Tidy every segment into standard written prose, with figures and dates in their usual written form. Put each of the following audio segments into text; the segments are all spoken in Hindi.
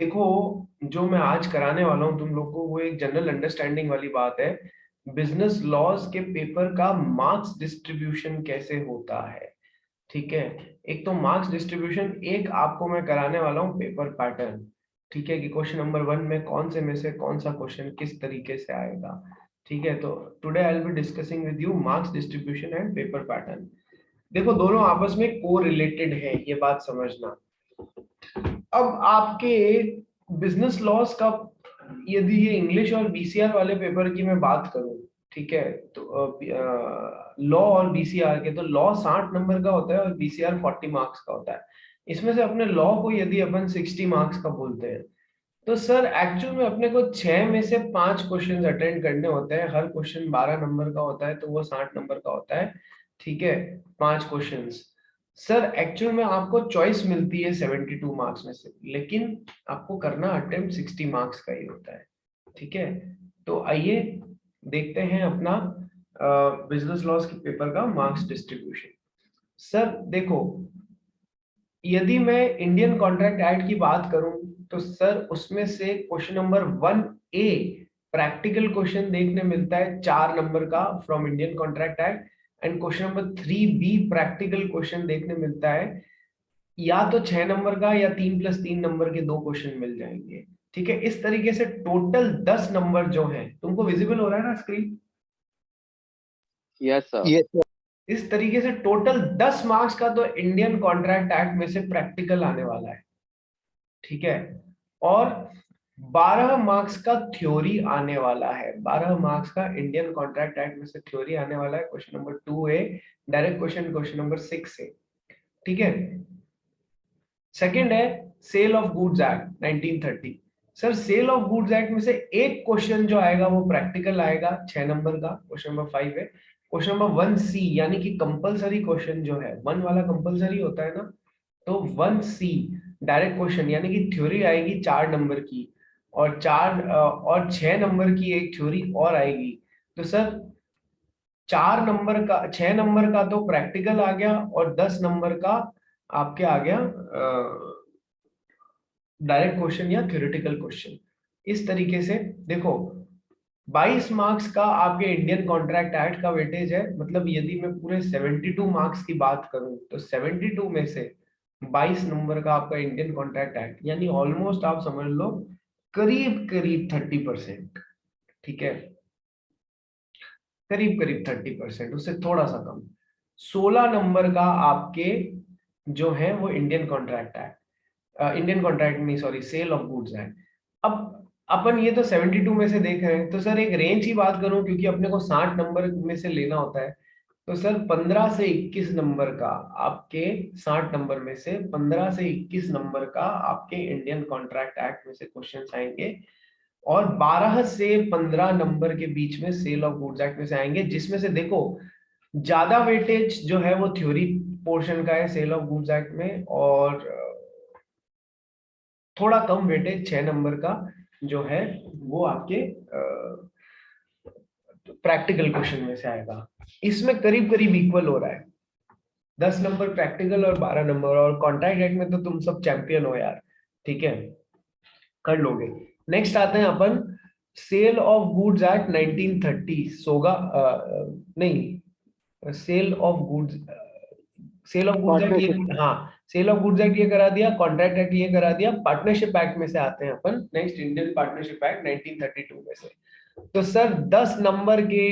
देखो, जो मैं आज कराने वाला हूँ तुम लोग को वो एक जनरल अंडरस्टैंडिंग वाली बात है। बिजनेस लॉज के पेपर का मार्क्स डिस्ट्रीब्यूशन कैसे होता है, ठीक है। एक तो मार्क्स डिस्ट्रीब्यूशन, एक आपको मैं कराने वाला हूँ पेपर पैटर्न, ठीक है, कि क्वेश्चन नंबर 1 में कौन से में से कौन सा क्वेश्चन किस तरीके से आएगा, ठीक है। तो today I will be discussing with you marks distribution and paper pattern. देखो, दोनों आपस में को रिलेटेड है, ये बात समझना। अब आपके बिजनेस लॉस का, यदि ये इंग्लिश और बीसीआर वाले पेपर की मैं बात करूं, ठीक है, तो लॉ और बीसीआर के, तो लॉ 60 नंबर का होता है और बीसीआर 40 मार्क्स का होता है। इसमें से अपने लॉ को यदि अपन 60 मार्क्स का बोलते हैं, तो सर एक्चुअल में अपने को 6 में से 5 क्वेश्चन अटेंड करने होते हैं। हर क्वेश्चन 12 नंबर का होता है, तो वो 60 नंबर का होता है, ठीक है। 5 क्वेश्चंस। सर एक्चुअल में आपको चॉइस मिलती है 72 मार्क्स में से, लेकिन आपको करना अटेम्प्ट 60 मार्क्स का ही होता है, ठीक है। तो आइए देखते हैं अपना बिजनेस लॉस के पेपर का मार्क्स डिस्ट्रीब्यूशन। सर देखो, यदि मैं इंडियन कॉन्ट्रैक्ट एक्ट की बात करूं, तो सर उसमें से question number 1A practical question देखने मिलता है 4 नंबर का from Indian contract act, and question number 3B practical question देखने मिलता है या तो 6 नंबर का या 3+3 नंबर के 2 क्वेश्चन मिल जाएंगे, ठीक है। इस तरीके से टोटल 10 नंबर जो है, तुमको विजिबल हो रहा है ना स्क्रीन? Yes sir. ये तो इस तरीके से टोटल 10 मार्क्स का तो इंडियन कॉन्ट्रैक्ट एक्ट में से प्रैक्टिकल आने वाला है, ठीक है। और 12 मार्क्स का थ्योरी आने वाला है। 12 मार्क्स का इंडियन कॉन्ट्रैक्ट एक्ट में से थ्योरी आने वाला है। Question number 2A direct question, question number 6 से, ठीक है। सेकंड है sale of goods act 1930। Sir sale of goods act में से एक क्वेश्चन जो आएगा वो प्रैक्टिकल आएगा 6 नंबर का, क्वेश्चन नंबर 5 है। क्वेश्चन नंबर 1C यानी कि कंपलसरी क्वेश्चन जो है, 1 वाला कंपलसरी होता है ना, तो 1C डायरेक्ट क्वेश्चन यानी कि थ्योरी आएगी 4 नंबर की, और 6 नंबर की एक थ्योरी और आएगी। तो सर 4 नंबर का, 6 नंबर का तो प्रैक्टिकल आ गया, और 10 नंबर का आपके आ गया डायरेक्ट क्वेश्चन या थ्योरेटिकल क्वेश्चन। इस तरीके से देखो, 22 मार्क्स का आपके इंडियन कॉन्ट्रैक्ट एक्ट का वेटेज है। मतलब यदि मैं पूरे 72 मार्क्स की बात करूं, तो 72 में से 22 नंबर का आपका इंडियन कॉन्ट्रैक्ट एक्ट, यानी ऑलमोस्ट आप समझ लो करीब करीब 30%, ठीक है। करीब करीब 30%, उससे थोड़ा सा कम। 16 नंबर का आपके जो है वो Indian contract act, Indian contract नहीं, सॉरी, सेल ऑफ गुड्स है। अब अपन ये तो 72 में से देख रहे हैं, तो सर एक रेंज की बात करूं, क्योंकि अपने को 60 नंबर में से लेना होता है, तो सर 15 से 21 नंबर का आपके, 60 नंबर में से 15 से 21 नंबर का आपके इंडियन कॉन्ट्रैक्ट एक्ट में से क्वेश्चन आएंगे, और 12 से 15 नंबर के बीच में सेल ऑफ गुड्स एक्ट में से आएंगे, जिसमें से देखो ज्यादा वेटेज जो है वो थ्योरी पोर्शन का है सेल ऑफ गुड्स एक्ट में, और थोड़ा कम वेटेज 6 नंबर का जो है वो आपके प्रैक्टिकल क्वेश्चन में से आएगा। इसमें करीब करीब इक्वल हो रहा है, 10 नंबर प्रैक्टिकल और 12 नंबर। और कॉन्ट्रैक्ट एक्ट में तो तुम सब चैंपियन हो यार, ठीक है, कर लोगे। नेक्स्ट आते हैं अपन सेल ऑफ गुड्स एक्ट 1930 सोगा, नहीं, sale of goods, sale of goods act ये, पार्टनरशिप। हाँ, सेल ऑफ गुड्स एक्ट ये करा दिया, कॉन्ट्रैक्ट एक्ट ये करा दिया। पार्टनरशिप एक्ट में से आते हैं अपन, नेक्स्ट इंडियन पार्टनरशिप एक्ट 1932 में से। तो सर 10 नंबर के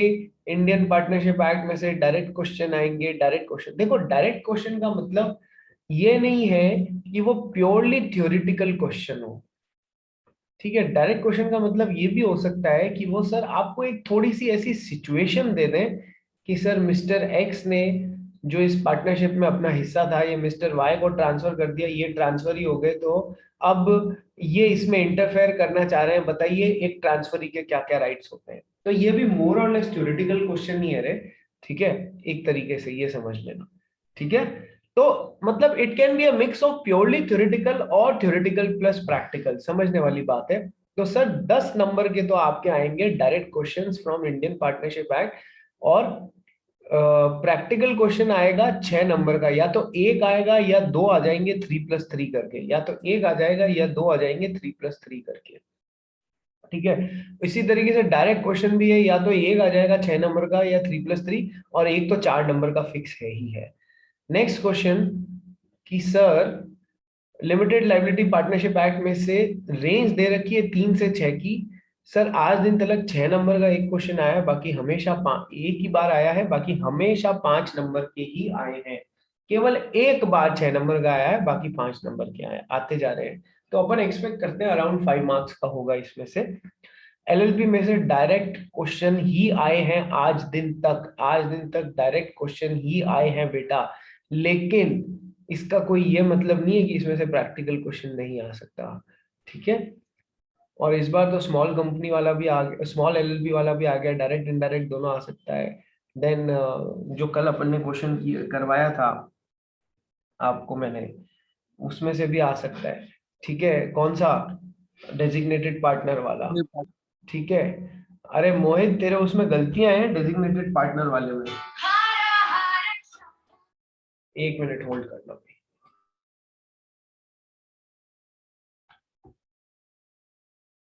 इंडियन पार्टनरशिप एक्ट में से डायरेक्ट क्वेश्चन आएंगे। डायरेक्ट क्वेश्चन, देखो डायरेक्ट क्वेश्चन का मतलब ये नहीं है कि वो प्योरली थ्योरेटिकल क्वेश्चन हो, ठीक है। डायरेक्ट क्वेश्चन का मतलब ये भी हो सकता है कि वो सर आपको एक थोड़ी सी ऐसी सिचुएशन दे दें कि सर मिस्टर एक्स ने जो इस पार्टनरशिप में अपना हिस्सा था, ये मिस्टर वाई को ट्रांसफर कर दिया, ये ट्रांसफर ही हो गए, तो अब ये इसमें इंटरफेयर करना चाह रहे हैं, बताइए एक ट्रांसफर के क्या क्या राइट्स होते हैं। तो ये भी मोर और लेस थ्योरेटिकल क्वेश्चन ही है रे, ठीक है, एक तरीके से ये समझ लेना, ठीक है। तो मतलब it can be a mix of purely theoretical और थ्योरेटिकल प्लस प्रैक्टिकल, समझने वाली बात है। तो सर 10 नंबर के तो आपके आएंगे direct questions from Indian partnership act, और प्रैक्टिकल क्वेश्चन आएगा 6 नंबर का, या तो एक आएगा या दो आ जाएंगे 3+3 करके, या तो एक आ जाएगा या दो आ जाएंगे 3+3 करके। ठीक है, इसी तरीके से डायरेक्ट क्वेश्चन भी है, या तो एक आ जाएगा 6 नंबर का या 3+3, और एक तो 4 नंबर का फिक्स है ही है। नेक्स्ट क्वेश्चन कि sir limited liability partnership act में से रेंज दे रखी है 3 से 6 की। सर आज दिन तक 6 नंबर का एक क्वेश्चन आया है, बाकी हमेशा एक ही बार आया है, बाकी हमेशा 5 नंबर के ही आए हैं। केवल एक बार 6 नंबर का आया है, बाकी 5 नंबर के आए आते जा रहे हैं। तो अपन एक्सपेक्ट करते हैं अराउंड 5 मार्क्स का होगा इसमें से। एलएलबी में से डायरेक्ट क्वेश्चन ही आए हैं आज दिन तक, आज दिन तक डायरेक्ट क्वेश्चन ही आए हैं बेटा। लेकिन इसका कोई ये मतलब नहीं है कि इसमें से प्रैक्टिकल क्वेश्चन नहीं आ सकता। ठीक है, और इस बार तो स्मॉल कंपनी वाला भी आ गया, स्मॉल एलएलबी वाला भी आ गया, डायरेक्ट इनडायरेक्ट दोनों आ सकता है। देन जो कल अपन ने क्वेश्चन करवाया था आपको मैंने, उसमें से भी आ सकता है। ठीक है, कौन सा? डेजिग्नेटेड पार्टनर वाला। ठीक है, अरे मोहित तेरे उसमें गलतियां हैं डेजिग्नेटेड पार्टनर वाले में। 1 मिनट होल्ड करना भाई।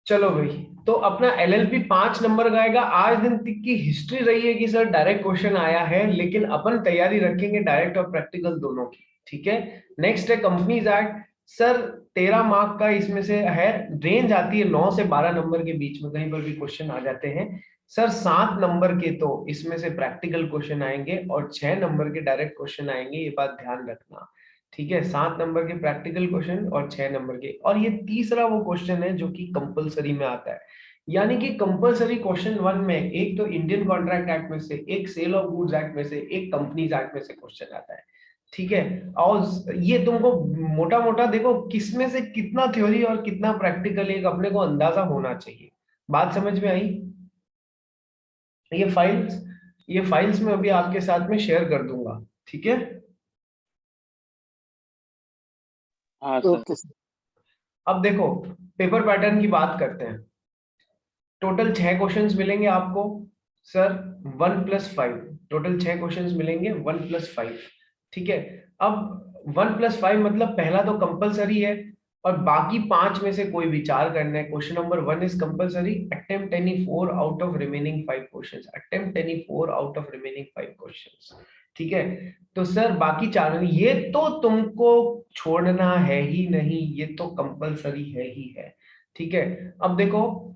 चलो भाई, तो अपना एलएलपी 5 नंबर का आएगा। आज दिन तक की हिस्ट्री रही है कि सर डायरेक्ट क्वेश्चन आया है, लेकिन अपन तैयारी रखेंगे डायरेक्ट और प्रैक्टिकल दोनों की। ठीक है, नेक्स्ट है कंपनीज एक्ट। सर 13 मार्क का इसमें से है, रेंज आती है 9 से 12 नंबर के बीच में, कहीं पर भी क्वेश्चन आ जाते हैं। सर 7 नंबर के तो इसमें से प्रैक्टिकल क्वेश्चन आएंगे और 6 नंबर के डायरेक्ट क्वेश्चन आएंगे, ये बात ध्यान रखना। ठीक है, 7 नंबर के प्रैक्टिकल क्वेश्चन और 6 नंबर के, और ये तीसरा वो क्वेश्चन है जो कि कंपलसरी में आता है। यानी कि कंपलसरी क्वेश्चन 1 में एक तो इंडियन कॉन्ट्रैक्ट एक्ट में से, एक सेल ऑफ गुड्स एक्ट में से, एक कंपनीज एक्ट में से क्वेश्चन आता है। ठीक है, और ये तुमको मोटा मोटा देखो किसमें से कितना थ्योरी और कितना प्रैक्टिकल एक अपने को अंदाजा होना चाहिए। बात समझ में आई? ये फाइल्स में अभी आपके साथ में शेयर कर दूंगा। ठीक है, हाँ सर। अब देखो पेपर पैटर्न की बात करते हैं। टोटल 6 क्वेश्चंस मिलेंगे आपको सर, 1+5। टोटल 6 क्वेश्चंस मिलेंगे 1+5। ठीक है, अब 1+5 मतलब पहला तो कंपलसरी है, और बाकी 5 में से कोई विचार करना है। Question number 1 is compulsory, attempt any 4 out of remaining 5 questions, attempt any 4 out of remaining 5 questions. ठीक है, तो सर बाकी 4 ये तो तुमको छोड़ना है ही नहीं, ये तो कंपलसरी है ही है। ठीक है, अब देखो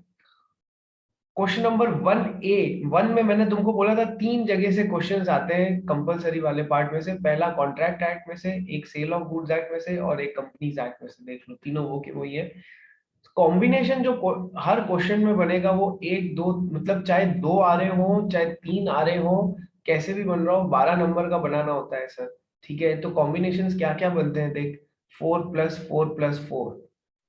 क्वेश्चन नंबर 1 में मैंने तुमको बोला था 3 जगह से क्वेश्चंस आते हैं कंपलसरी वाले पार्ट में से। पहला कॉन्ट्रैक्ट एक्ट में से, एक सेल ऑफ गुड्स एक्ट में से, और एक कंपनीज एक्ट में से। देख लो तीनों वो के वही है। कॉम्बिनेशन जो हर क्वेश्चन में बनेगा वो एक दो, मतलब चाहे 2 आ रहे हो चाहे 3 आ रहे हो, कैसे भी बन रहा हो 12 नंबर का बनाना होता है सर। ठीक है, तो कॉम्बिनेशन क्या क्या बनते हैं देख, 4+4+4।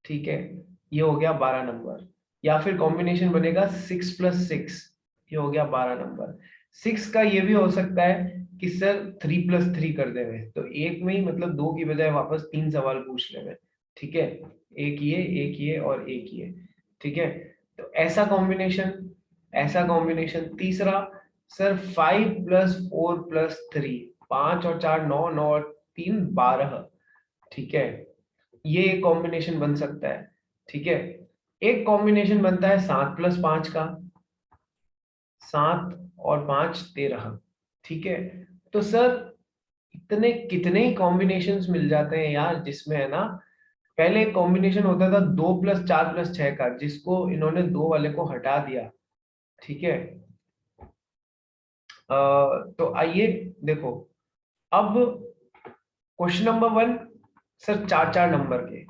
ठीक है, ये हो गया 12 नंबर। या फिर कॉम्बिनेशन बनेगा 6+6, ये हो गया 12 नंबर। 6 का ये भी हो सकता है कि सर 3+3 कर देवे, तो एक में ही मतलब 2 की बजाय वापस 3 सवाल पूछ लेवे। ठीक है, एक ये और एक ये। ठीक है, तो ऐसा कॉम्बिनेशन तीसरा सर 5+4+3, 5 और 4 9, 9 और 3 12। ठीक है, ये एक कॉम्बिनेशन बन सकता है। ठीक है, एक कॉम्बिनेशन बनता है 7+5 का, 7 और 5 13। ठीक है, तो सर इतने कितने ही कॉम्बिनेशंस मिल जाते हैं यार, जिसमें है ना पहले एक कॉम्बिनेशन होता था 2+4+6 का, जिसको इन्होंने 2 वाले को हटा दिया। ठीक है, तो आइए देखो अब क्वेश्चन नंबर 1 सर 4-4 नंबर के।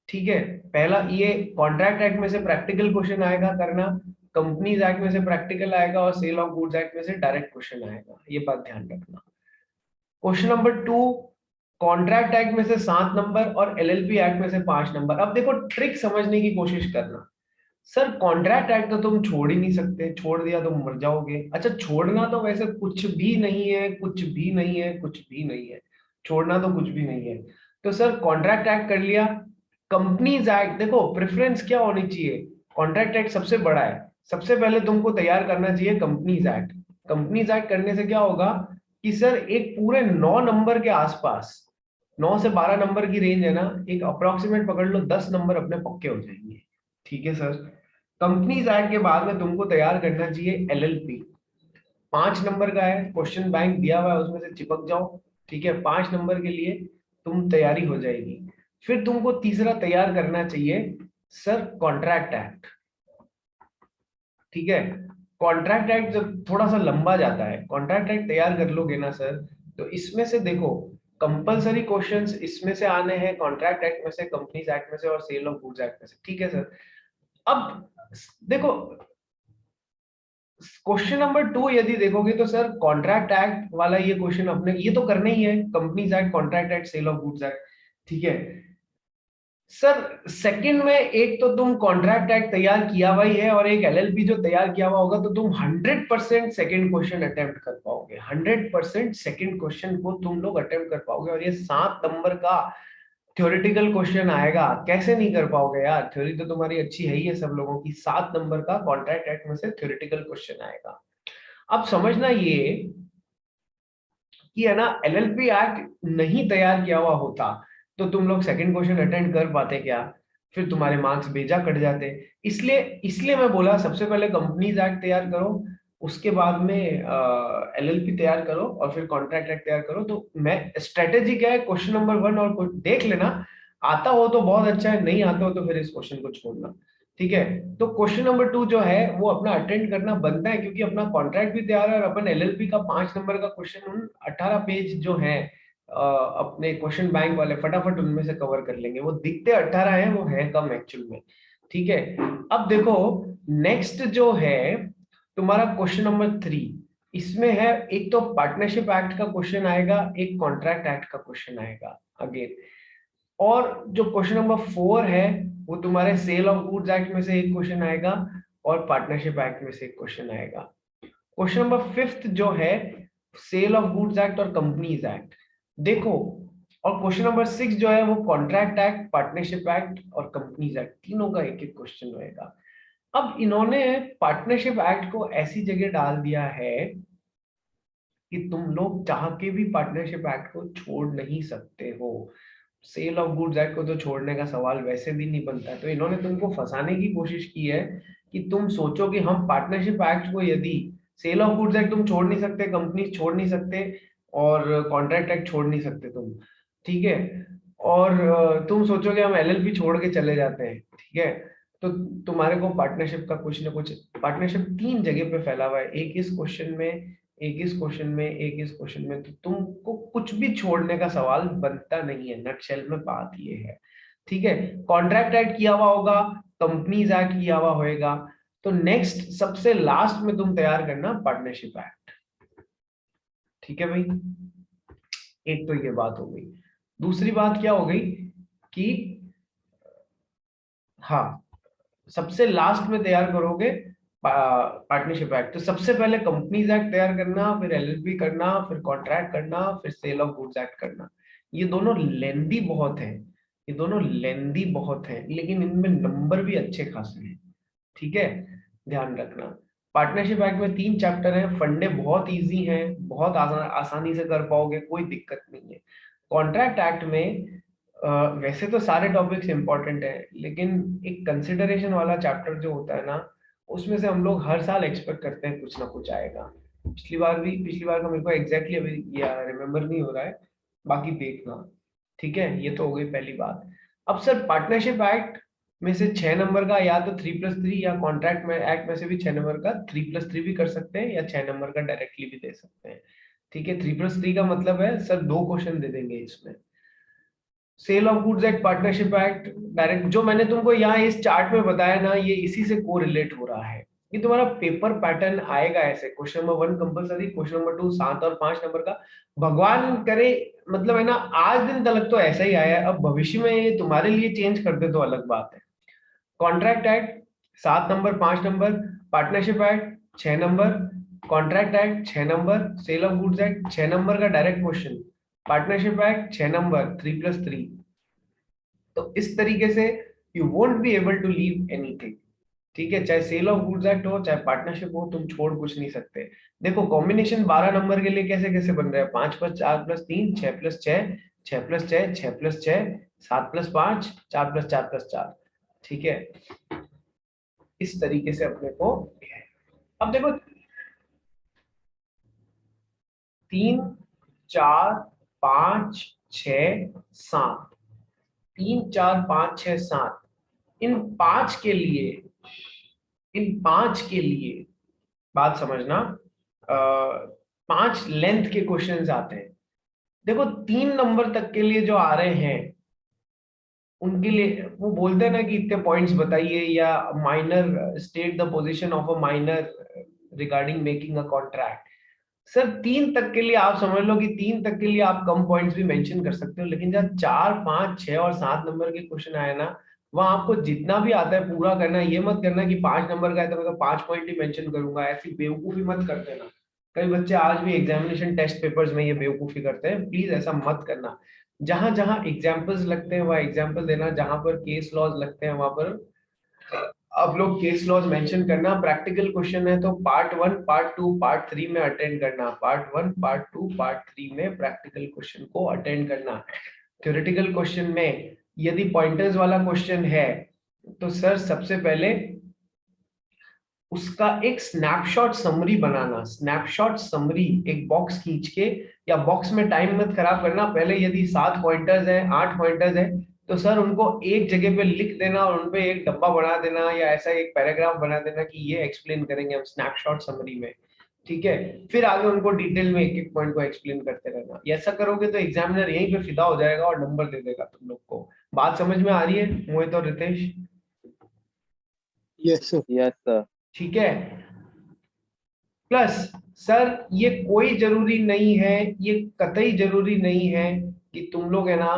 ठीक है, पहला ये कॉन्ट्रैक्ट एक्ट में से प्रैक्टिकल क्वेश्चन आएगा करना, कंपनीज एक्ट में से प्रैक्टिकल आएगा, और सेल ऑफ गुड्स एक्ट में से डायरेक्ट क्वेश्चन आएगा, ये बात ध्यान रखना। क्वेश्चन नंबर 2 कॉन्ट्रैक्ट एक्ट में से 7 नंबर और एलएलपी एक्ट में से 5 नंबर। अब देखो ट्रिक समझने की कोशिश करना। सर कॉन्ट्रैक्ट एक्ट तो तुम छोड़ ही नहीं सकते, छोड़ दिया तो मर जाओगे। अच्छा छोड़ना तो वैसे कुछ भी नहीं है, कुछ भी नहीं है, कुछ भी नहीं है, छोड़ना तो कुछ भी नहीं है। तो सर कॉन्ट्रैक्ट एक्ट कर लिया। कंपनीज एक्ट देखो प्रेफरेंस क्या होनी चाहिए, कॉन्ट्रैक्ट एक्ट सबसे बड़ा है, सबसे पहले तुमको तैयार करना चाहिए कंपनीज एक्ट। कंपनीज एक्ट करने से क्या होगा कि सर एक पूरे 9 नंबर के आसपास, 9 से 12 नंबर की रेंज है ना, एक अप्रोक्सीमेट पकड़ लो, 10 नंबर अपने पक्के हो जाएंगे। ठीक है सर। कंपनीज एक्ट के बाद में तुमको तैयार करना चाहिए एलएलपी। 5 नंबर का है, क्वेश्चन बैंक दिया हुआ है, उसमें से चिपक जाओ। ठीक है, 5 नंबर के लिए तुम तैयारी हो जाएगी। फिर तुमको तीसरा तैयार करना चाहिए सर कॉन्ट्रैक्ट एक्ट। ठीक है, कॉन्ट्रैक्ट एक्ट जब थोड़ा सा लंबा जाता है, कॉन्ट्रैक्ट एक्ट तैयार कर लोगे ना सर, तो इसमें से देखो कंपलसरी क्वेश्चंस इसमें से आने हैं, कॉन्ट्रैक्ट एक्ट में से, कंपनीज एक्ट में से और सेल ऑफ गुड्स एक्ट में से। ठीक है सर। अब देखो क्वेश्चन नंबर 2 यदि देखोगे तो सर कॉन्ट्रैक्ट एक्ट वाला ये क्वेश्चन अपने ये तो करना ही है, companies act, contract act, sale of goods act. ठीक है सर। सेकंड में एक तो तुम कॉन्ट्रैक्ट एक्ट तैयार किया हुआ ही है, और एक एलएलपी जो तैयार किया हुआ होगा, तो तुम 100% सेकंड क्वेश्चन अटेम्प्ट कर पाओगे। 100% सेकंड क्वेश्चन को तुम लोग अटेम्प्ट कर पाओगे, और ये 7 नंबर का थ्योरेटिकल क्वेश्चन आएगा। कैसे नहीं कर पाओगे यार, थ्योरी तो तुम्हारी अच्छी है ही है सब लोगों की। 7 नंबर का कॉन्ट्रैक्ट एक्ट में से थ्योरेटिकल क्वेश्चन आएगा। अब समझना ये कि है ना, एलएलपी एक्ट नहीं तैयार किया हुआ होता तो तुम लोग सेकंड क्वेश्चन अटेंड कर पाते क्या? फिर तुम्हारे मार्क्स बेजा कट जाते। इसलिए इसलिए मैं बोला सबसे पहले कंपनीज एक्ट तैयार करो, उसके बाद में एलएलपी तैयार करो, और फिर कॉन्ट्रैक्ट एक्ट तैयार करो। तो मैं स्ट्रेटेजी क्या है, क्वेश्चन नंबर 1 और देख लेना, आता हो तो बहुत अच्छा है, नहीं आता हो तो फिर इस क्वेश्चन को छोड़ना। ठीक है, तो क्वेश्चन नंबर 2 जो है वो अपना अटेंड करना बनता है, क्योंकि अपना कॉन्ट्रैक्ट भी तैयार है, और अपन एलएलपी का 5 नंबर का क्वेश्चन उन 18 पेज जो है अपने क्वेश्चन बैंक वाले फटाफट उनमें से कवर कर लेंगे। वो दिखते 18 हैं, वो है कम एक्चुअल में। ठीक है, अब देखो नेक्स्ट जो है तुम्हारा क्वेश्चन नंबर 3, इसमें है एक तो पार्टनरशिप एक्ट का क्वेश्चन आएगा, एक कॉन्ट्रैक्ट एक्ट का क्वेश्चन आएगा अगेन, और जो क्वेश्चन नंबर 4 है वो तुम्हारे सेल ऑफ गुड्स एक्ट में से एक क्वेश्चन आएगा, और पार्टनरशिप एक्ट में से एक क्वेश्चन आएगा। क्वेश्चन नंबर 5 जो है सेल ऑफ गुड्स एक्ट और कंपनीज एक्ट देखो, और क्वेश्चन नंबर 6 जो है वो कॉन्ट्रैक्ट एक्ट, पार्टनरशिप एक्ट और कंपनीज एक्ट, तीनों का एक एक क्वेश्चन रहेगा। अब इन्होंने पार्टनरशिप एक्ट को ऐसी जगह डाल दिया है कि तुम लोग चाह के भी पार्टनरशिप एक्ट को छोड़ नहीं सकते हो। सेल ऑफ गुड्स एक्ट को तो छोड़ने का सवाल वैसे भी नहीं बनता, तो इन्होंने तुमको फंसाने की कोशिश की है कि तुम सोचो कि हम पार्टनरशिप एक्ट को, यदि सेल ऑफ गुड्स एक्ट तुम छोड़ नहीं सकते, कंपनी छोड़ नहीं सकते, और कॉन्ट्रैक्ट एक्ट छोड़ नहीं सकते तुम। ठीक है, और तुम सोचोगे हम एलएलपी छोड़ के चले जाते हैं। ठीक है, तो तुम्हारे को पार्टनरशिप का कुछ ना कुछ, पार्टनरशिप 3 जगह पे फैला हुआ है, एक इस क्वेश्चन में, एक इस क्वेश्चन में, एक इस क्वेश्चन में, तो तुमको कुछ भी छोड़ने का सवाल बनता नहीं है। नटशेल में बात ये है। ठीक है, कॉन्ट्रैक्ट एक्ट किया हुआ होगा, कंपनीज एक्ट किया हुआ होएगा, तो नेक्स्ट सबसे लास्ट में तुम तैयार करना पार्टनरशिप एक्ट। ठीक है भाई, एक तो ये बात हो गई। दूसरी बात क्या हो गई कि हाँ, सबसे लास्ट में तैयार करोगे पार्टनरशिप एक्ट, तो सबसे पहले कंपनीज एक्ट तैयार करना, फिर एलएलपी करना, फिर कॉन्ट्रैक्ट करना, फिर सेल ऑफ गुड्स एक्ट करना। ये दोनों लेंदी बहुत हैं, ये दोनों लेंदी बहुत हैं, लेकिन इनमें नंबर भी अच्छे खासे हैं। ठीक है, ध्यान रखना। पार्टनरशिप एक्ट में 3 चैप्टर हैं, फंडे बहुत इजी हैं, बहुत आसानी से कर पाओगे, कोई दिक्कत नहीं है। कॉन्ट्रैक्ट एक्ट में वैसे तो सारे टॉपिक्स इंपॉर्टेंट है, लेकिन एक कंसिडरेशन वाला चैप्टर जो होता है ना, उसमें से हम लोग हर साल एक्सपेक्ट करते हैं कुछ ना कुछ आएगा। पिछली बार का मेरे को एग्जैक्टली अभी या रिमेम्बर नहीं हो रहा है, बाकी देखना। ठीक है, ये तो हो गई पहली बात। अब सर पार्टनरशिप एक्ट में से 6 नंबर का या तो 3+3, या कॉन्ट्रैक्ट में एक्ट में से भी 6 नंबर का 3+3 भी कर सकते हैं, या 6 नंबर का डायरेक्टली भी दे सकते हैं। ठीक है, 3+3 का मतलब है सर 2 क्वेश्चन दे देंगे इसमें। Sale of goods act, partnership act direct, जो मैंने तुमको यहाँ इस चार्ट में बताया ना, ये इसी से कोरिलेट हो रहा है। ये तुम्हारा पेपर पैटर्न आएगा ऐसे, question number 1 compulsory, question number 2 7 और 5 नंबर का। भगवान करे, मतलब है ना, आज दिन तक तो ऐसा ही आया है, अब भविष्य में ये तुम्हारे लिए चेंज कर दे तो अलग बात है। Contract act 7 number 5 number, partnership act 6 number, contract act 6 number, sale of goods act 6 number का direct question, partnership act 6 number 3+3। तो इस तरीके से you won't be able to leave anything. ठीक है, चाहे सेल ऑफ गुड्स एक्ट हो चाहे पार्टनरशिप हो, तुम छोड़ कुछ नहीं सकते। देखो कॉम्बिनेशन 12 नंबर के लिए कैसे कैसे बन रहा है, 5 + 4 + 3, 6 + 6, 6 + 6, 6 + 6, 7 + 5, 4 + 4 + 4। ठीक है, इस तरीके से अपने को अब देखो 3 4 5 6 7, 3 4 5 6 7, इन पांच के लिए, इन पांच के लिए बात समझना, 5 लेंथ के क्वेश्चंस आते हैं। देखो 3 नंबर तक के लिए जो आ रहे हैं उनके लिए वो बोलते हैं ना कि इतने पॉइंट्स बताइए, या minor state the position of a minor regarding making a contract. Sir 3 तक के लिए आप समझ लो कि 3 तक के लिए आप कम पॉइंट्स भी मेंशन कर सकते हो, लेकिन जब 4 5 6 और 7 नंबर के क्वेश्चन आए ना, वहां आपको जितना भी आता है पूरा करना है। ये मत करना कि 5 नंबर का है तो मैं तो 5 पॉइंट ही मेंशन करूंगा, ऐसी बेवकूफी मत कर देना। कई बच्चे आज भी एग्जामिनेशन टेस्ट पेपर्स में ये बेवकूफी करते हैं, प्लीज ऐसा मत करना। जहां जहां एग्जाम्पल्स लगते हैं वहां एग्जाम्पल देना, जहां पर केस लॉज लगते हैं वहां पर आप लोग केस लॉज मेंशन करना। प्रैक्टिकल क्वेश्चन है तो पार्ट 1 पार्ट 2 पार्ट 3 में अटेंड करना, पार्ट 1 पार्ट 2 पार्ट 3 में प्रैक्टिकल क्वेश्चन को अटेंड करना। थ्योरेटिकल क्वेश्चन में यदि पॉइंटर्स वाला क्वेश्चन है तो सर सबसे पहले उसका एक स्नैपशॉट समरी बनाना, स्नैपशॉट समरी, एक बॉक्स खींच के, या बॉक्स में टाइम मत खराब करना, पहले यदि 7 पॉइंटर्स हैं 8 पॉइंटर्स हैं तो सर उनको एक जगह पे लिख देना और उनपे एक डब्बा बना देना या ऐसा एक पैराग्राफ बना देना कि ये एक्सप्लेन करेंगे हम स्नैपशॉट समरी में। ठीक है, फिर आगे उनको डिटेल में एक एक पॉइंट को एक्सप्लेन करते रहना। ऐसा करोगे तो एग्जामिनर यहीं पे फिदा हो जाएगा और नंबर दे देगा तुम लोग को। बात समझ में आ रही है मोहित और Ritesh? Yes sir. Yes sir. ठीक है, प्लस सर ये कोई जरूरी नहीं है, ये कतई जरूरी नहीं है कि तुम लोग है ना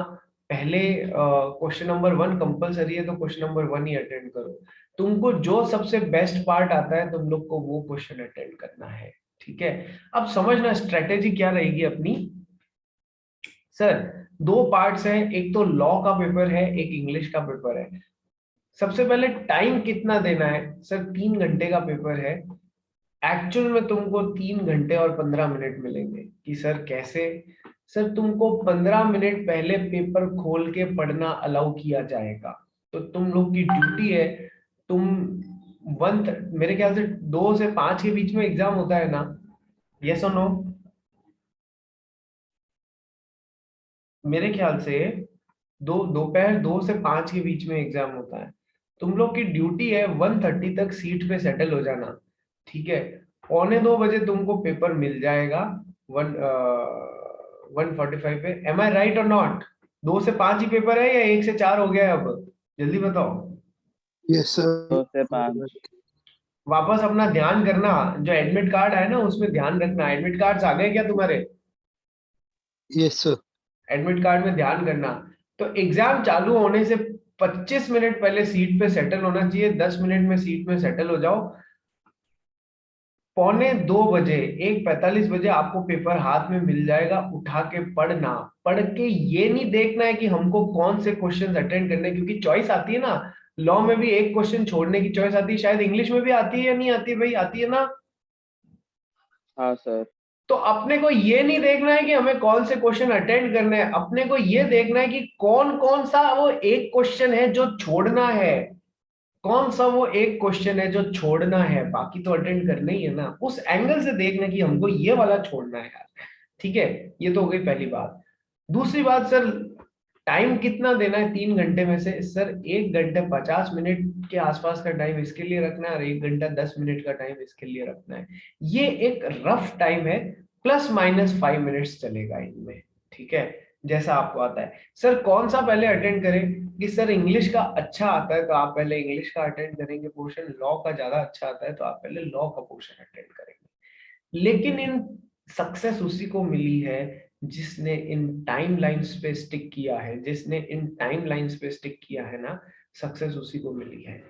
पहले क्वेश्चन नंबर 1 कंपलसरी है तो क्वेश्चन नंबर 1 ही अटेंड करो। तुमको जो सबसे बेस्ट पार्ट आता है तुम लोग को वो क्वेश्चन अटेंड करना है। ठीक है, अब समझना स्ट्रेटेजी क्या रहेगी अपनी। सर 2 पार्ट्स हैं, एक तो लॉ का पेपर है, एक इंग्लिश का पेपर है। सबसे पहले टाइम कितना देना है, सर 3 घंटे का पेपर है। एक्चुअल में तुमको 3 घंटे और 15 मिनट मिलेंगे। कि सर कैसे? सर तुमको 15 मिनट पहले पेपर खोल के पढ़ना अलाउ किया जाएगा। तो तुम लोग की ड्यूटी है, तुम मेरे ख्याल से 2 से 5 के बीच में एग्जाम होता है ना, यस और नो? मेरे ख्याल से दोपहर 2 से 5 के बीच में एग्जाम होता है। तुम लोग की ड्यूटी है 1:30 तक सीट पे सेटल हो जाना। ठीक है, 1:45 तुमको पेपर मिल जाएगा, 1:45 पे। एम आई राइट और नॉट? 2 से 5 ही पेपर है या 1 से 4 हो गया है अब? जल्दी बताओ। Yes sir. 2 से 5। वापस अपना ध्यान करना, जो एडमिट कार्ड है ना उसमें ध्यान रखना। एडमिट कार्ड आ गए क्या तुम्हारे? Yes sir. एडमिट कार्ड में ध्यान करना। तो एग्जाम चालू होने से 25 मिनट पहले सीट पे सेटल होना चाहिए। 10 मिनट में सीट में सेटल हो जाओ। 1:45 1:45 आपको पेपर हाथ में मिल जाएगा, उठा के पढ़ना। पढ़ के ये नहीं देखना है कि हमको कौन से क्वेश्चन अटेंड करने, क्योंकि चॉइस आती है ना। लॉ में भी एक क्वेश्चन छोड़ने की चॉइस आती है, शायद इंग्लिश में भी आती है या नहीं आती है भाई? आती है ना? हाँ सर। तो अपने को ये नहीं देखना है कि हमें कौन से क्वेश्चन अटेंड करने हैं, अपने को ये देखना है कि कौन कौन सा वो एक क्वेश्चन है जो छोड़ना है। कौन सा वो एक क्वेश्चन है जो छोड़ना है, बाकी तो अटेंड करना ही है ना। उस एंगल से देखना कि हमको ये वाला छोड़ना है यार। ठीक है, ये तो हो गई पहली बात। दूसरी बात सर, टाइम कितना देना है 3 घंटे में से? सर 1 घंटे 50 मिनट के आसपास का टाइम इसके लिए रखना है और 1 घंटा 10 मिनट का टाइम इसके लिए रखना है। ये एक रफ टाइम है, ±5 मिनट्स चलेगा इनमें। ठीक है, जैसा आपको आता है। सर कौन सा पहले अटेंड करें? कि सर इंग्लिश का अच्छा आता है तो आप पहले इंग्लिश का अटेंड करेंगे पोर्शन, लॉ का ज्यादा अच्छा आता है तो आप पहले लॉ का पोर्शन अटेंड करेंगे। लेकिन इन सक्सेस उसी को मिली है जिसने इन टाइमलाइंस पे स्टिक किया है, जिसने इन टाइमलाइंस पे स्टिक किया है ना, सक्सेस उसी को मिली है।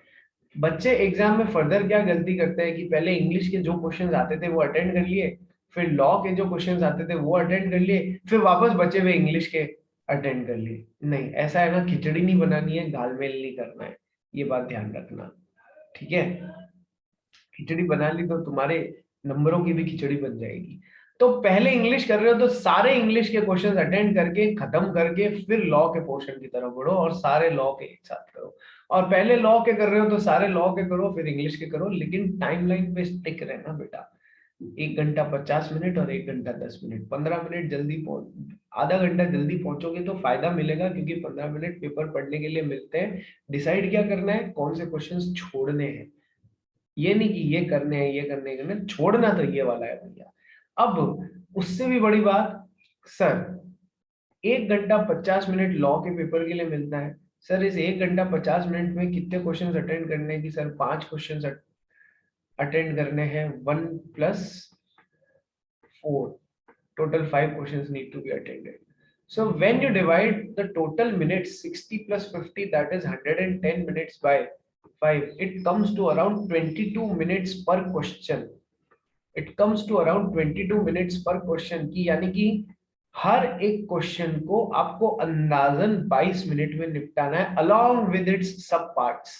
बच्चे एग्जाम में फर्दर क्या गलती करते हैं कि पहले इंग्लिश के जो क्वेश्चंस आते थे वो अटेंड कर लिए, फिर लॉ के जो क्वेश्चंस आते थे वो अटेंड कर लिए, फिर वापस बचे हुए इंग्लिश के अटेंड कर लिए। नहीं, ऐसा है ना, खिचड़ी नहीं बनानी है, घालमेल नहीं करना है। ये बात ध्यान रखना। ठीक है, खिचड़ी बना ली तो तुम्हारे नंबरों की भी खिचड़ी बन जाएगी। तो पहले इंग्लिश कर रहे हो तो सारे इंग्लिश के क्वेश्चंस अटेंड करके खत्म करके फिर लॉ के पोर्शन की तरफ बढ़ो और सारे लॉ के एक साथ करो। और पहले लॉ के कर रहे हो तो सारे लॉ के करो फिर इंग्लिश के करो, लेकिन टाइमलाइन पे स्टिक रहना बेटा। 1 घंटा 50 मिनट और 1 घंटा 10 मिनट, 15 मिनट जल्दी पहुंच, आधा घंटा जल्दी पहुंचोगे तो फायदा मिलेगा, क्योंकि 15 मिनट पेपर पढ़ने के लिए मिलते हैं। डिसाइड क्या करना है, कौन से क्वेश्चंस छोड़ने हैं, ये नहीं कि ये करने हैं ये करने हैं, छोड़ना तो ये वाला है भैया। अब उससे भी बड़ी बात, सर 1 घंटा 50 मिनट लॉ के पेपर के लिए मिलता है। सर इस 1 घंटा 50 मिनट में कितने क्वेश्चन अटेंड करने की, सर 5 क्वेश्चन अटेंड करने हैं, 1+4, total 5 questions need to be attended. So when you divide the total minutes 60 plus 50, that is 110 minutes by 5, it comes to around 22 minutes per question. It comes to around 22 minutes per question की, यानी कि हर एक क्वेश्चन को आपको अंदाजन 22 मिनट में निपटाना है, along with its सब पार्ट्स,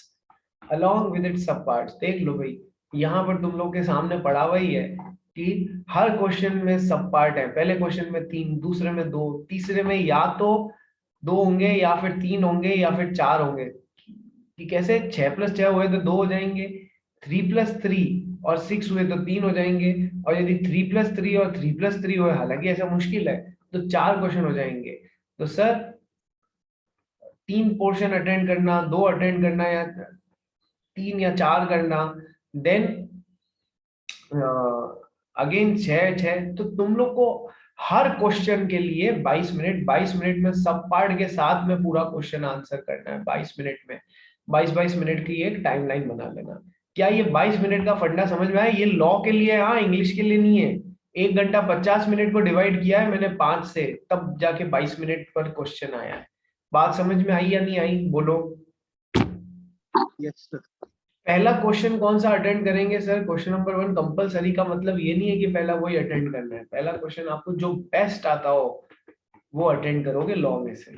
along with its सब पार्ट्स। देख लो भाई, यहाँ पर तुम लोग के सामने पढ़ा हुआ ही है कि हर क्वेश्चन में सब पार्ट है। पहले क्वेश्चन में 3, दूसरे में 2, तीसरे में या तो 2 होंगे या फिर 3 होंगे या फिर 4 होंगे। कि कैसे 6+6 हुए तो 2 हो जाएंगे, 3+3 और 6 हुए तो 3 हो जाएंगे, और यदि 3+3 और 3+3 हुए, हालांकि ऐसा मुश्किल है, तो 4 क्वेश्चन हो जाएंगे। तो सर 3 पोर्शन अटेंड करना, 2 अटेंड करना, या 3 या 4 करना, देन अगेन 6 तो तुम लोग को हर क्वेश्चन के लिए 22 मिनट, 22 मिनट में सब पार्ट के साथ में पूरा क्वेश्चन आंसर करना है। 22 मिनट में 22 मिनट की एक टाइमलाइन बना लेना। क्या ये 22 मिनट का फंडा समझ में आया? ये लॉ के लिए, हाँ, इंग्लिश के लिए नहीं है। 1 घंटा 50 मिनट को डिवाइड किया है मैंने 5 से, तब जाके 22 मिनट पर क्वेश्चन आया है। बात समझ में आई या नहीं आई, बोलो। Yes, sir. पहला क्वेश्चन कौन सा अटेंड करेंगे सर? क्वेश्चन नंबर 1 कंपलसरी का मतलब ये नहीं है कि पहला वही अटेंड करना है। पहला क्वेश्चन आपको जो बेस्ट आता हो वो अटेंड करोगे लॉ में से,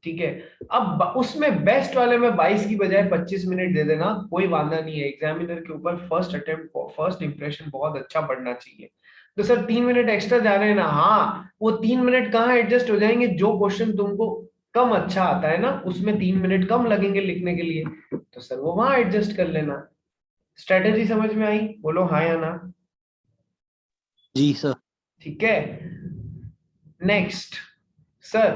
ठीक है। अब उसमें बेस्ट वाले में 22 की बजाय 25 मिनट दे देना, कोई वादा नहीं है। एग्जामिनर के ऊपर फर्स्ट अटेम्प्ट, फर्स्ट इंप्रेशन बहुत अच्छा पड़ना चाहिए। तो सर 3 मिनट एक्स्ट्रा जा रहे हैं ना, हाँ, वो 3 मिनट कहाँ एडजस्ट हो जाएंगे, जो क्वेश्चन तुमको कम अच्छा आता है ना उसमें 3 मिनट कम लगेंगे लिखने के लिए, तो सर वो वहां एडजस्ट कर लेना। स्ट्रेटेजी समझ में आई? बोलो हाँ या ना। जी सर। ठीक है। नेक्स्ट सर,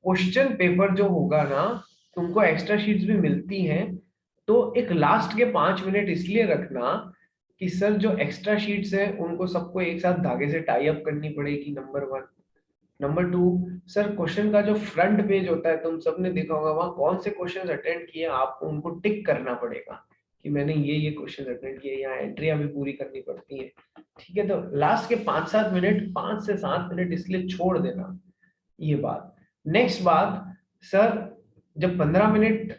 क्वेश्चन पेपर जो होगा ना, तुमको एक्स्ट्रा शीट्स भी मिलती हैं, तो एक लास्ट के 5 मिनट इसलिए रखना कि सर जो एक्स्ट्रा शीट्स हैं उनको सबको एक साथ धागे से टाई अप करनी पड़ेगी, नंबर 1। नंबर 2, सर क्वेश्चन का जो फ्रंट पेज होता है, तुम सबने देखा होगा, वहां कौन से क्वेश्चंस अटेंड किए आपको उनको टिक करना पड़ेगा कि मैंने ये क्वेश्चन अटेंड किए, यहाँ एंट्रियां भी पूरी करनी पड़ती है, ठीक है। तो लास्ट के 5-7 मिनट, 5 से 7 मिनट इसलिए छोड़ देना, ये बात। नेक्स्ट बात, सर जब 15 मिनट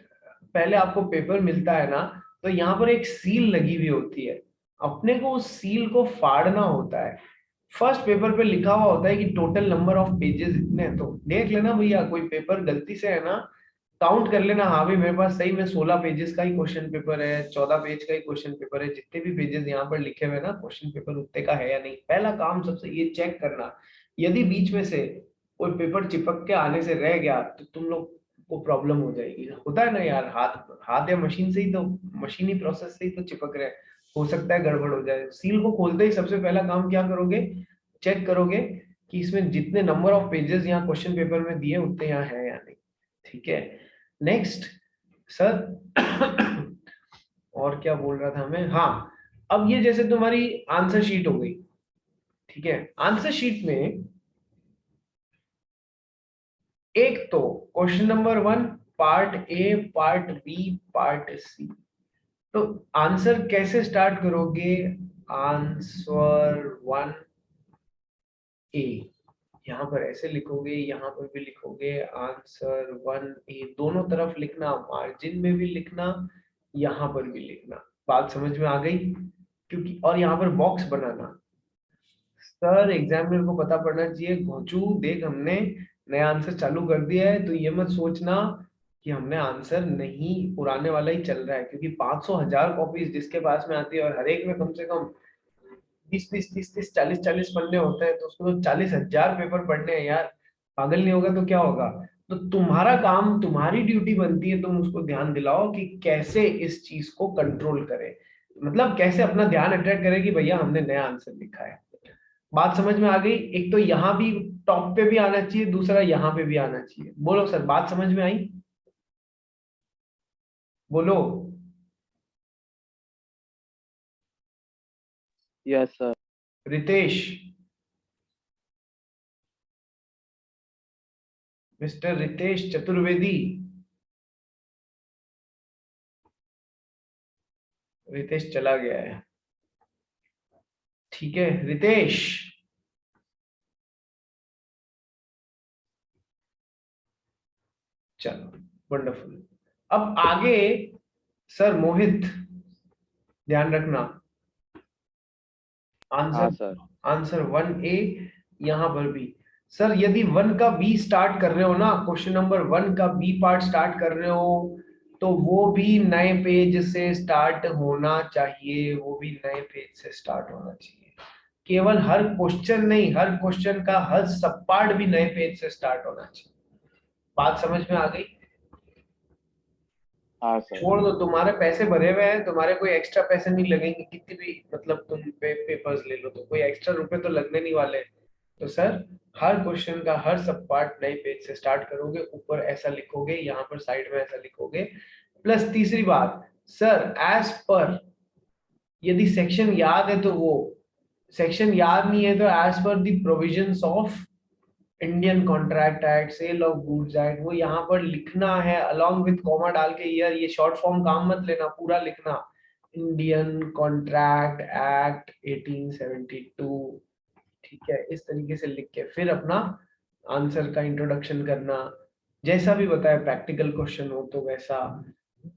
पहले आपको पेपर मिलता है ना, तो यहाँ पर एक सील लगी हुई होती है, अपने को उस सील को फाड़ना होता है। फर्स्ट पेपर पे लिखा हुआ होता है कि टोटल नंबर ऑफ पेजेस इतने हैं, तो देख लेना भैया, कोई पेपर गलती से है ना, काउंट कर लेना, हाँ भाई मेरे पास सही में 16 पेजेस का ही क्वेश्चन पेपर है, 14 पेज का ही क्वेश्चन पेपर है, जितने भी पेजेस यहाँ पर लिखे हुए ना, क्वेश्चन पेपर उतने का है या नहीं। पहला काम सबसे ये चेक करना, यदि बीच में से कोई पेपर चिपक के आने से रह गया तो तुम लोग को प्रॉब्लम हो जाएगी। होता है ना यार, हाथ हाथ या मशीन से ही तो, मशीनी प्रोसेस से ही तो चिपक रहे हैं, हो सकता है गड़बड़ हो जाए। सील को खोलते ही सबसे पहला काम क्या करोगे, चेक करोगे कि इसमें जितने नंबर ऑफ पेजेस यहाँ क्वेश्चन पेपर में दिए उतने यहाँ है या नहीं, ठीक है। नेक्स्ट सर और क्या बोल रहा था मैं, हाँ, अब ये जैसे तुम्हारी आंसर शीट हो गई, ठीक है। आंसर शीट में एक तो question number 1 part A, part B, part C. तो आंसर कैसे स्टार्ट करोगे, आंसर 1 ए, यहाँ पर ऐसे लिखोगे, यहाँ पर भी लिखोगे आंसर 1 ए, दोनों तरफ लिखना, मार्जिन में भी लिखना, यहाँ पर भी लिखना। बात समझ में आ गई? क्योंकि और यहाँ पर बॉक्स बनाना, सर एग्जामिनर को पता पड़ना चाहिए, घोचू देख हमने नया आंसर चालू कर दिया है, तो ये मत सोचना कि हमने आंसर नहीं, पुराने वाला ही चल रहा है, क्योंकि 500,000 कॉपीज जिसके पास में आती है और हर एक में कम से कम 20-20, 30-30, 40-40 पन्ने होते हैं, तो उसको तो 40,000 पेपर पढ़ने हैं यार। पागल नहीं होगा तो क्या होगा। तो तुम्हारा काम, तुम्हारी ड्यूटी बनती है, तुम उसको ध्यान दिलाओ कि कैसे इस चीज को कंट्रोल करें, मतलब कैसे अपना ध्यान अट्रैक्ट करें कि भैया हमने नया आंसर लिखा है। बात समझ में आ गई? एक तो यहाँ भी टॉप पे भी आना चाहिए, दूसरा यहाँ पे भी आना चाहिए। बोलो सर, बात समझ में आई? बोलो। Yes sir. Ritesh, mister Ritesh Chaturvedi. Ritesh चला गया है। ठीक है रितेश, चलो वंडरफुल। अब आगे सर मोहित, ध्यान रखना। हाँ आंसर, सर। आंसर 1A यहाँ पर भी। सर यदि 1 का बी स्टार्ट कर रहे हो ना, क्वेश्चन नंबर 1 का बी पार्ट स्टार्ट कर रहे हो, तो वो भी नए पेज से स्टार्ट होना चाहिए, वो भी नए पेज से स्टार्ट होना चाहिए। केवल हर क्वेश्चन नहीं, हर क्वेश्चन का हर सब पार्ट भी नए पेज से स्टार्ट होना चाहिए। बात समझ में आ गई? हाँ सर। छोड़ दो, तुम्हारे पैसे भरे हुए हैं, तुम्हारे कोई एक्स्ट्रा पैसे नहीं लगेंगे, कितनी भी मतलब तुम पेपर्स ले लो तो कोई एक्स्ट्रा रुपए तो लगने नहीं वाले। तो सर हर क्वेश्चन का हर सब पार्ट नए पेज से स्टार्ट करोगे, ऊपर ऐसा लिखोगे, यहाँ पर साइड में ऐसा लिखोगे। प्लस तीसरी बात सर, एज पर, यदि सेक्शन याद है तो वो, सेक्शन याद नहीं है तो as per the provisions of Indian contract act, sale of goods act, वो यहाँ पर लिखना है अलोंग विद कॉमा डाल के। ईयर, ये शॉर्ट फॉर्म काम मत लेना, पूरा लिखना। इंडियन कॉन्ट्रैक्ट एक्ट 1872, ठीक है, इस तरीके से लिख के फिर अपना आंसर का इंट्रोडक्शन करना, जैसा भी बताया, प्रैक्टिकल क्वेश्चन हो तो वैसा।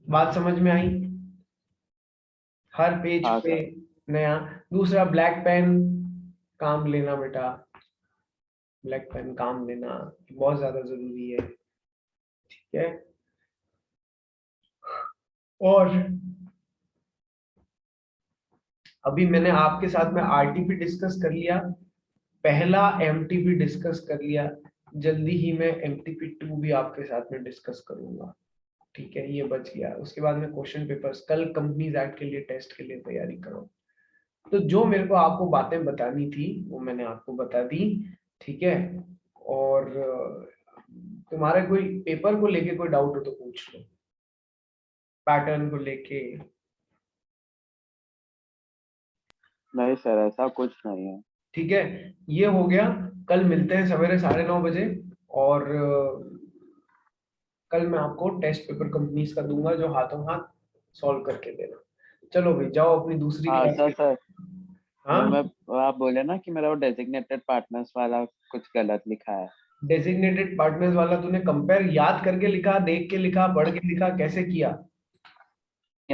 बात समझ में आई? हर पेज हाँ पे सर। नया। दूसरा, ब्लैक पेन काम लेना बेटा, ब्लैक पेन काम लेना बहुत ज्यादा जरूरी है, ठीक है। और अभी मैंने आपके साथ में आरटीपी डिस्कस कर लिया, पहला एमटीपी डिस्कस कर लिया, जल्दी ही मैं एमटीपी 2 भी आपके साथ में डिस्कस करूंगा, ठीक है। ये बच गया, उसके बाद में क्वेश्चन पेपर्स, कल कंपनीज एक्ट के लिए टेस्ट के लिए तैयारी करो। तो जो मेरे को आपको बातें बतानी थी वो मैंने आपको बता दी, ठीक है। और तुम्हारे कोई पेपर को लेके कोई डाउट हो तो पूछ लो, पैटर्न को लेके। नहीं सर, ऐसा कुछ नहीं है। ठीक है, ये हो गया। कल मिलते हैं सवेरे 9:30 बजे, और कल मैं आपको टेस्ट पेपर कंपनीज का दूंगा जो हाथों हाथ सॉल्व करके देना। चलो भाई जाओ अपनी दूसरी हाँ क्लास सर। के। सर हाँ, आप बोले ना कि मेरा वो डेजिग्नेटेड पार्टनर्स वाला कुछ गलत लिखा है। डेजिग्नेटेड पार्टनर्स वाला तूने कंपेयर याद करके लिखा, देख के लिखा, पढ़ के लिखा, कैसे किया?